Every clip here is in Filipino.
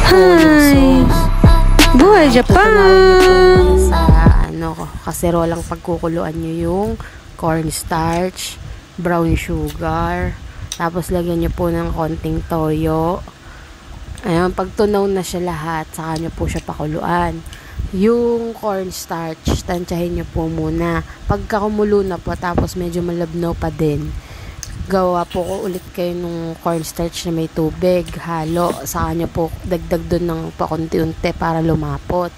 toyo sauce. Buhay Japan! Tutunawin niyo po sa kaserolang pagkukuluan niyo yung cornstarch, brown sugar, tapos lagyan niyo po ng konting toyo. Ayun, pag tunaw na siya lahat, saka niyo po siya pakuluan. Yung cornstarch, tansyahin niyo po muna. Pagka kumulo na po, tapos medyo malabnaw pa din, gawa po ko ulit kayo nung cornstarch na may tubig, halo. Saka niyo po dagdag dun ng pakunti-unti para lumapot.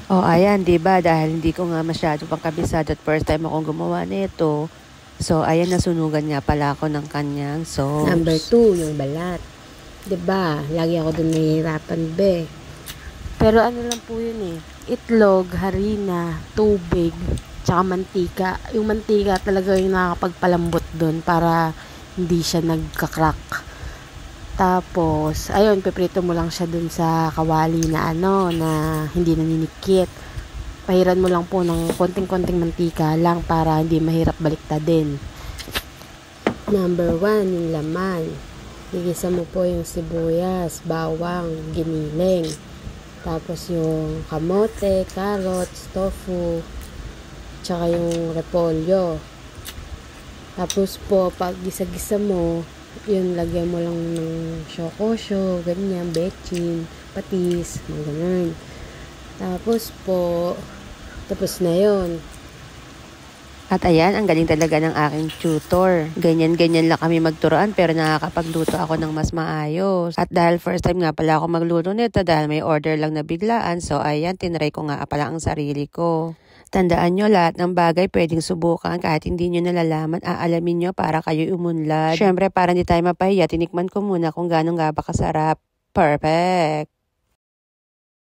Oh, ayan, diba? Dahil hindi ko nga masyado pang kabisado at first time akong gumawa nito. So, ayan, nasunugan nga pala ako ng kanyang sauce. Number 2, yung balat. Diba? Lagi ako dun nahihirapan, be. Pero ano lang po yun eh. Itlog, harina, tubig, tsaka mantika. Yung mantika talaga yung nakakapagpalambot dun para hindi siya nagka-crack. Tapos, ayun, piprito mo lang siya dun sa kawali na na hindi naninikit. Pahiran mo lang po ng konting-konting mantika lang para hindi mahirap baliktadin. Number 1, yung laman. Igisa mo po yung sibuyas, bawang, giniling. Tapos yung kamote, carrots, tofu, tsaka yung repolyo. Tapos po, pag gisa-gisa mo, yun, lagyan mo lang ng shokosho, ganyan, bechin, patis, mga ganun. Tapos po, tapos na yun. At ayan, ang galing talaga ng aking tutor. Ganyan-ganyan lang kami magturoan pero nakakapagluto ako ng mas maayos. At dahil first time nga pala ako magluto nito dahil may order lang na biglaan. So ayan, tinry ko nga pala ang sarili ko. Tandaan nyo, lahat ng bagay pwedeng subukan kahit hindi nyo nalalaman, aalamin nyo para kayo umunlad. Syempre, para hindi tayo mapahiya, tinikman ko muna kung gano'n nga ba kasarap. Perfect!